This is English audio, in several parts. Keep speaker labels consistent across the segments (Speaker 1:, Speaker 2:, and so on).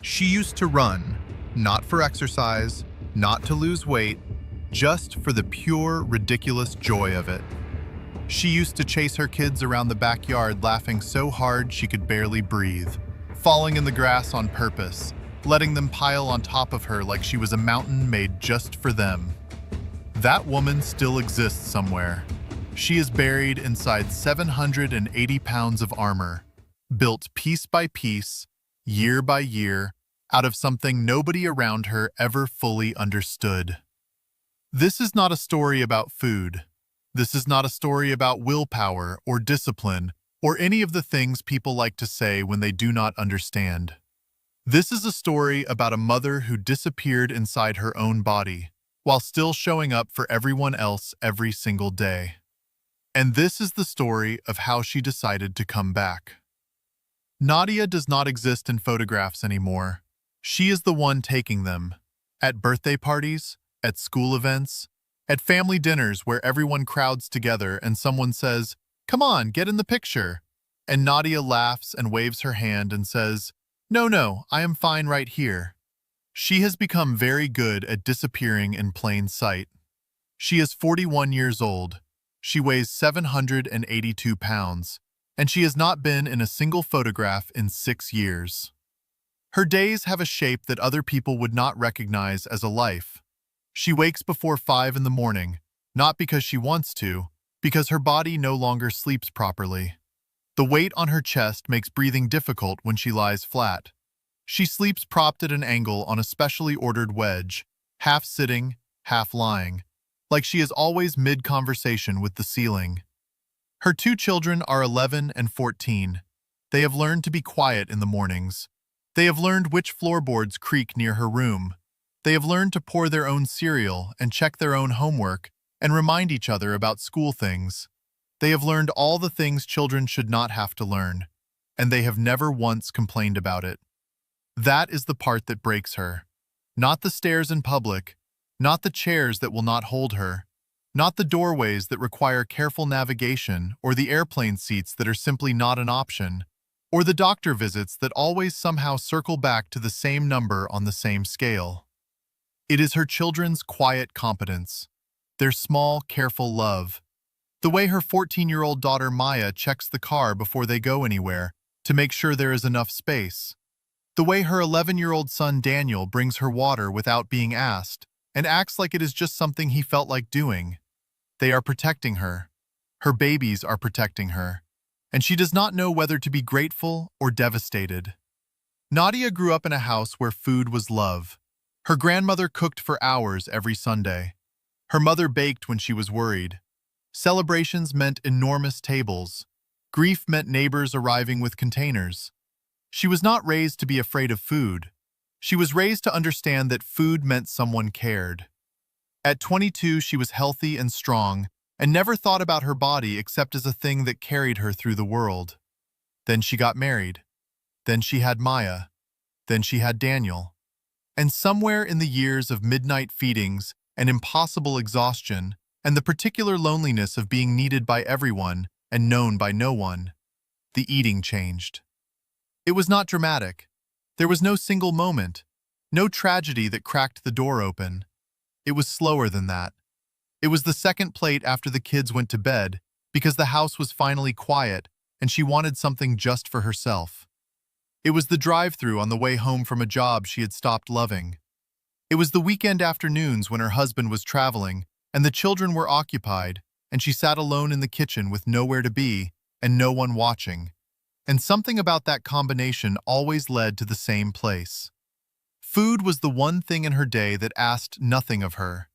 Speaker 1: She used to run, not for exercise, not to lose weight, just for the pure, ridiculous joy of it. She used to chase her kids around the backyard laughing so hard she could barely breathe, falling in the grass on purpose, letting them pile on top of her like she was a mountain made just for them. That woman still exists somewhere. She is buried inside 780 pounds of armor, built piece by piece, year by year, out of something nobody around her ever fully understood. This is not a story about food. This is not a story about willpower or discipline or any of the things people like to say when they do not understand. This is a story about a mother who disappeared inside her own body while still showing up for everyone else every single day. And this is the story of how she decided to come back. Nadia does not exist in photographs anymore. She is the one taking them. At birthday parties, at school events, at family dinners where everyone crowds together and someone says, "Come on, get in the picture." And Nadia laughs and waves her hand and says, "No, I am fine right here." She has become very good at disappearing in plain sight. She is 41 years old. She weighs 782 pounds, and she has not been in a single photograph in 6 years. Her days have a shape that other people would not recognize as a life. She wakes before 5 in the morning, not because she wants to, because her body no longer sleeps properly. The weight on her chest makes breathing difficult when she lies flat. She sleeps propped at an angle on a specially ordered wedge, half sitting, half lying, like she is always mid-conversation with the ceiling. Her 2 children are 11 and 14. They have learned to be quiet in the mornings. They have learned which floorboards creak near her room. They have learned to pour their own cereal and check their own homework and remind each other about school things. They have learned all the things children should not have to learn, and they have never once complained about it. That is the part that breaks her. Not the stairs in public, not the chairs that will not hold her, not the doorways that require careful navigation or the airplane seats that are simply not an option, or the doctor visits that always somehow circle back to the same number on the same scale. It is her children's quiet competence, their small, careful love, the way her 14-year-old daughter Maya checks the car before they go anywhere to make sure there is enough space, the way her 11-year-old son Daniel brings her water without being asked and acts like it is just something he felt like doing. They are protecting her. Her babies are protecting her. And she does not know whether to be grateful or devastated. Nadia grew up in a house where food was love. Her grandmother cooked for hours every Sunday. Her mother baked when she was worried. Celebrations meant enormous tables. Grief meant neighbors arriving with containers. She was not raised to be afraid of food. She was raised to understand that food meant someone cared. At 22, she was healthy and strong, and never thought about her body except as a thing that carried her through the world. Then she got married. Then she had Maya. Then she had Daniel. And somewhere in the years of midnight feedings and impossible exhaustion and the particular loneliness of being needed by everyone and known by no one, the eating changed. It was not dramatic. There was no single moment, no tragedy that cracked the door open. It was slower than that. It was the second plate after the kids went to bed because the house was finally quiet and she wanted something just for herself. It was the drive-through on the way home from a job she had stopped loving. It was the weekend afternoons when her husband was traveling and the children were occupied and she sat alone in the kitchen with nowhere to be and no one watching. And something about that combination always led to the same place. Food was the one thing in her day that asked nothing of her.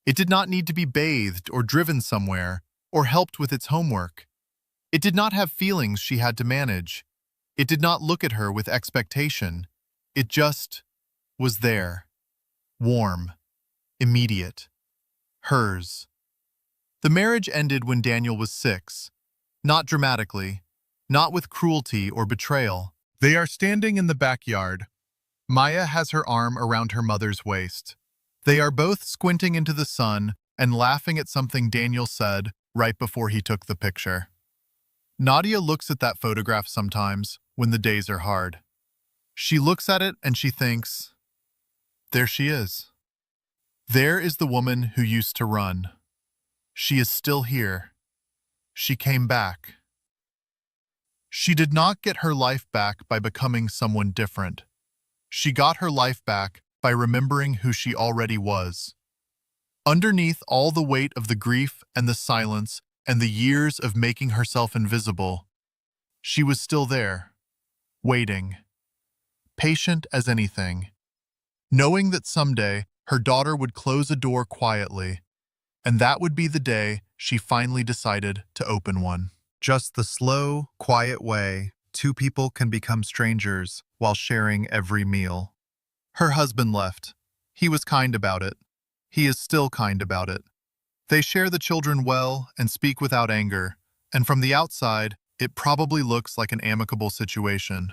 Speaker 1: It did not need to be bathed or driven somewhere or helped with its homework. It did not have feelings she had to manage. It did not look at her with expectation. It just was there. Warm. Immediate. Hers. The marriage ended when Daniel was 6. Not dramatically. Not with cruelty or betrayal. They are standing in the backyard. Maya has her arm around her mother's waist. They are both squinting into the sun and laughing at something Daniel said right before he took the picture. Nadia looks at that photograph sometimes when the days are hard. She looks at it and she thinks, there she is. There is the woman who used to run. She is still here. She came back. She did not get her life back by becoming someone different. She got her life back by remembering who she already was. Underneath all the weight of the grief and the silence and the years of making herself invisible, she was still there, waiting, patient as anything, knowing that someday her daughter would close a door quietly, and that would be the day she finally decided to open one. Just the slow, quiet way two people can become strangers while sharing every meal. Her husband left. He was kind about it. He is still kind about it. They share the children well and speak without anger, and from the outside, it probably looks like an amicable situation.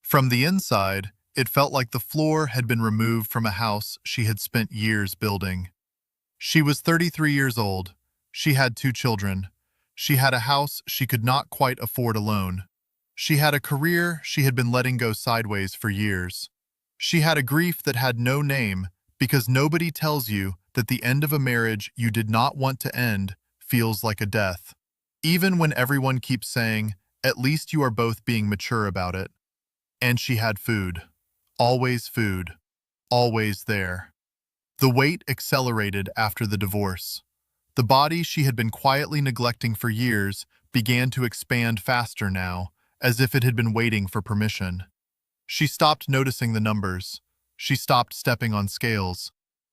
Speaker 1: From the inside, it felt like the floor had been removed from a house she had spent years building. She was 33 years old. She had 2 children. She had a house she could not quite afford alone. She had a career she had been letting go sideways for years. She had a grief that had no name because nobody tells you that the end of a marriage you did not want to end feels like a death. Even when everyone keeps saying, at least you are both being mature about it. And she had food. Always food. Always there. The weight accelerated after the divorce. The body she had been quietly neglecting for years began to expand faster now, as if it had been waiting for permission. She stopped noticing the numbers. She stopped stepping on scales.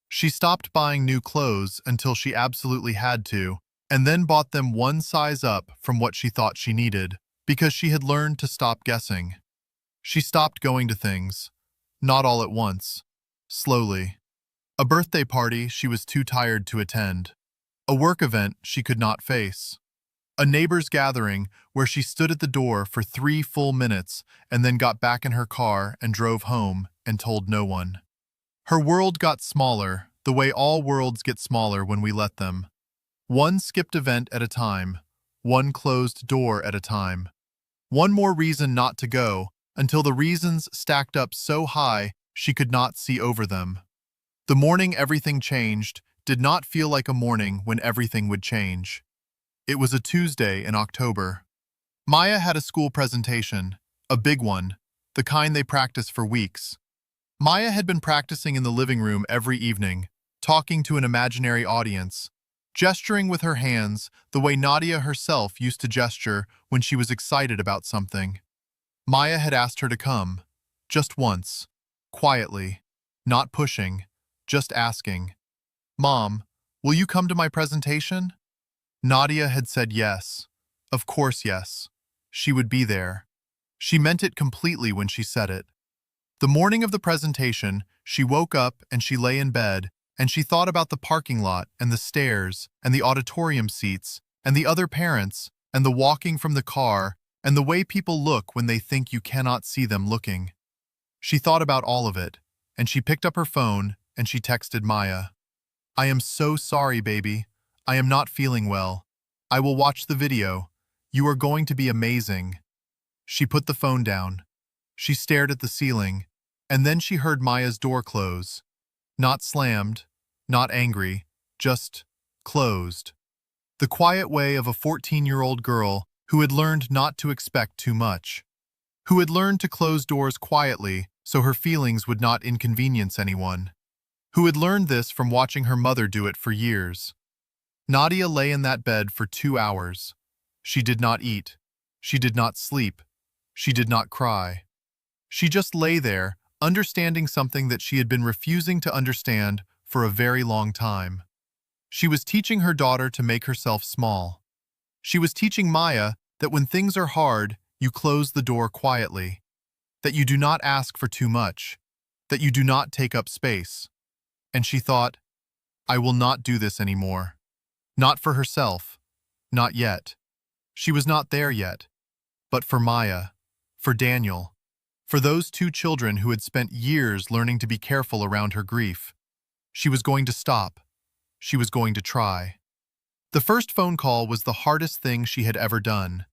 Speaker 1: She stopped buying new clothes until she absolutely had to, and then bought them one size up from what she thought she needed, because she had learned to stop guessing. She stopped going to things, not all at once, slowly. A birthday party she was too tired to attend. A work event she could not face. A neighbor's gathering where she stood at the door for 3 full minutes and then got back in her car and drove home and told no one. Her world got smaller, the way all worlds get smaller when we let them. One skipped event at a time, one closed door at a time. One more reason not to go, until the reasons stacked up so high she could not see over them. The morning everything changed did not feel like a morning when everything would change. It was a Tuesday in October. Maya had a school presentation, a big one, the kind they practice for weeks. Maya had been practicing in the living room every evening, talking to an imaginary audience, gesturing with her hands the way Nadia herself used to gesture when she was excited about something. Maya had asked her to come, just once, quietly, not pushing, just asking, "Mom, will you come to my presentation?" Nadia had said yes. Of course yes. She would be there. She meant it completely when she said it. The morning of the presentation, she woke up and she lay in bed and she thought about the parking lot and the stairs and the auditorium seats and the other parents and the walking from the car and the way people look when they think you cannot see them looking. She thought about all of it, and she picked up her phone and she texted Maya. "I am so sorry, baby. I am not feeling well. I will watch the video. You are going to be amazing." She put the phone down. She stared at the ceiling, and then she heard Maya's door close. Not slammed, not angry, just closed. The quiet way of a 14-year-old girl who had learned not to expect too much, who had learned to close doors quietly so her feelings would not inconvenience anyone, who had learned this from watching her mother do it for years. Nadia lay in that bed for 2 hours. She did not eat. She did not sleep. She did not cry. She just lay there, understanding something that she had been refusing to understand for a very long time. She was teaching her daughter to make herself small. She was teaching Maya that when things are hard, you close the door quietly, that you do not ask for too much, that you do not take up space. And she thought, I will not do this anymore. Not for herself. Not yet. She was not there yet. But for Maya, for Daniel, for those 2 children who had spent years learning to be careful around her grief. She was going to stop. She was going to try. The first phone call was the hardest thing she had ever done.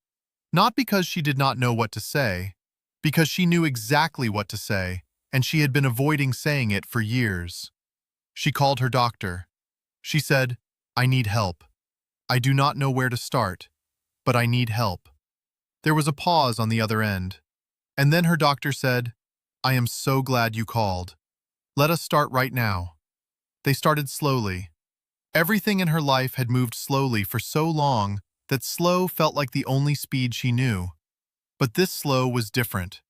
Speaker 1: Not because she did not know what to say, because she knew exactly what to say, and she had been avoiding saying it for years. She called her doctor. She said, "I need help. I do not know where to start, but I need help." There was a pause on the other end, and then her doctor said, "I am so glad you called. Let us start right now." They started slowly. Everything in her life had moved slowly for so long that slow felt like the only speed she knew. But this slow was different.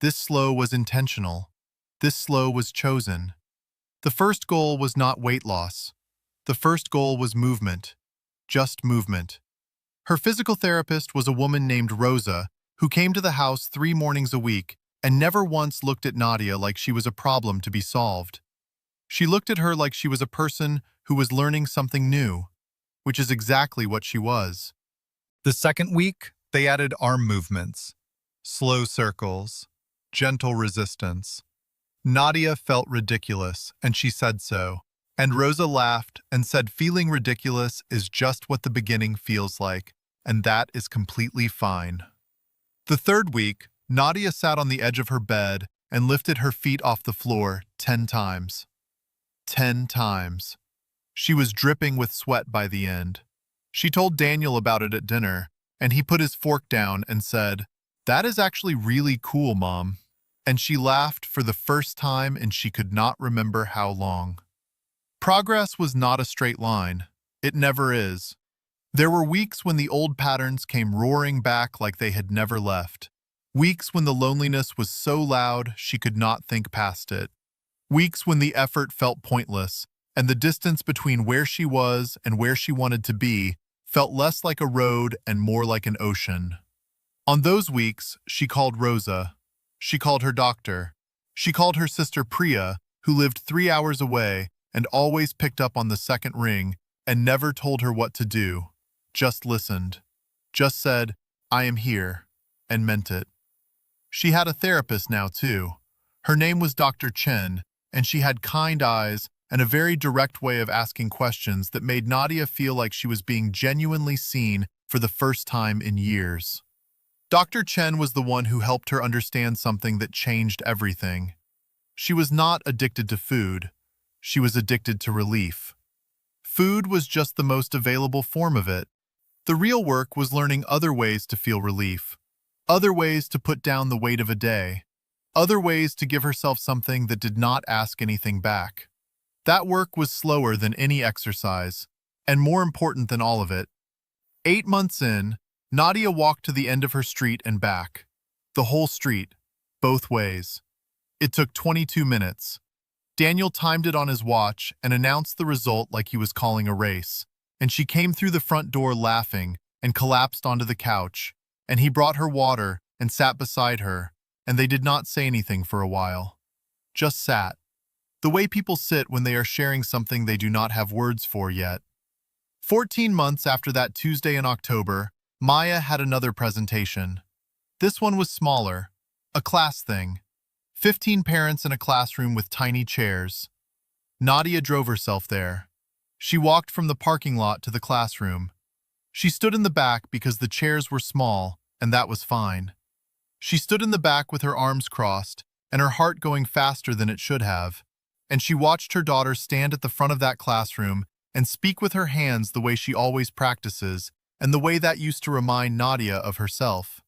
Speaker 1: This slow was intentional. This slow was chosen. The first goal was not weight loss. The first goal was movement. Just movement. Her physical therapist was a woman named Rosa, who came to the house 3 mornings a week and never once looked at Nadia like she was a problem to be solved. She looked at her like she was a person who was learning something new, which is exactly what she was. The second week, they added arm movements, slow circles, gentle resistance. Nadia felt ridiculous, and she said so. And Rosa laughed and said feeling ridiculous is just what the beginning feels like, and that is completely fine. The third week, Nadia sat on the edge of her bed and lifted her feet off the floor 10 times. 10 times. She was dripping with sweat by the end. She told Daniel about it at dinner, and he put his fork down and said, "That is actually really cool, Mom." And she laughed for the first time and she could not remember how long. Progress was not a straight line. It never is. There were weeks when the old patterns came roaring back like they had never left. Weeks when the loneliness was so loud she could not think past it. Weeks when the effort felt pointless, and the distance between where she was and where she wanted to be felt less like a road and more like an ocean. On those weeks, she called Rosa. She called her doctor. She called her sister Priya, who lived 3 hours away and always picked up on the second ring and never told her what to do. Just listened. Just said, "I am here," and meant it. She had a therapist now, too. Her name was Dr. Chen, and she had kind eyes and a very direct way of asking questions that made Nadia feel like she was being genuinely seen for the first time in years. Dr. Chen was the one who helped her understand something that changed everything. She was not addicted to food. She was addicted to relief. Food was just the most available form of it. The real work was learning other ways to feel relief, other ways to put down the weight of a day, other ways to give herself something that did not ask anything back. That work was slower than any exercise, and more important than all of it. 8 months in, Nadia walked to the end of her street and back. The whole street, both ways. It took 22 minutes. Daniel timed it on his watch and announced the result like he was calling a race. And she came through the front door laughing and collapsed onto the couch. And he brought her water and sat beside her, and they did not say anything for a while. Just sat. The way people sit when they are sharing something they do not have words for yet. 14 months after that Tuesday in October, Maya had another presentation. This one was smaller, a class thing. 15 parents in a classroom with tiny chairs. Nadia drove herself there. She walked from the parking lot to the classroom. She stood in the back because the chairs were small, and that was fine. She stood in the back with her arms crossed and her heart going faster than it should have, and she watched her daughter stand at the front of that classroom and speak with her hands the way she always practices, and the way that used to remind Nadia of herself.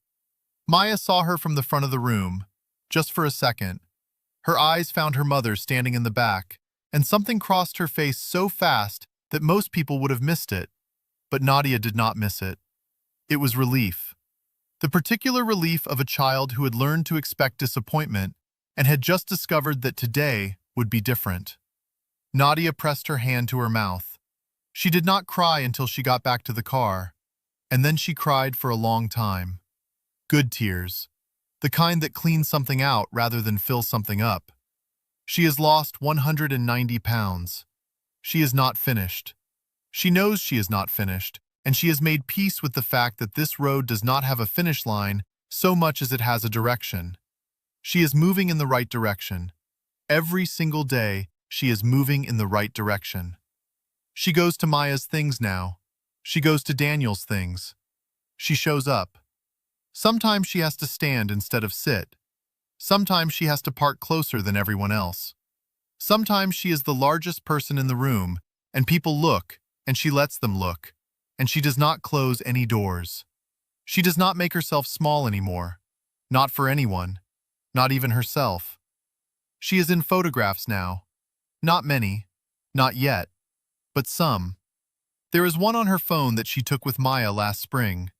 Speaker 1: Maya saw her from the front of the room, just for a second. Her eyes found her mother standing in the back, and something crossed her face so fast that most people would have missed it. But Nadia did not miss it. It was relief. The particular relief of a child who had learned to expect disappointment and had just discovered that today would be different. Nadia pressed her hand to her mouth. She did not cry until she got back to the car, and then she cried for a long time. Good tears. The kind that clean something out rather than fill something up. She has lost 190 pounds. She is not finished. She knows she is not finished, and she has made peace with the fact that this road does not have a finish line so much as it has a direction. She is moving in the right direction. Every single day, she is moving in the right direction. She goes to Maya's things now. She goes to Daniel's things. She shows up. Sometimes she has to stand instead of sit, Sometimes she has to park closer than everyone else. Sometimes she is the largest person in the room, and people look, and she lets them look, and she does not close any doors. She does not make herself small anymore. Not for anyone, not even herself. She is in photographs now. Not many, not yet, but some. There is one on her phone that she took with Maya last spring.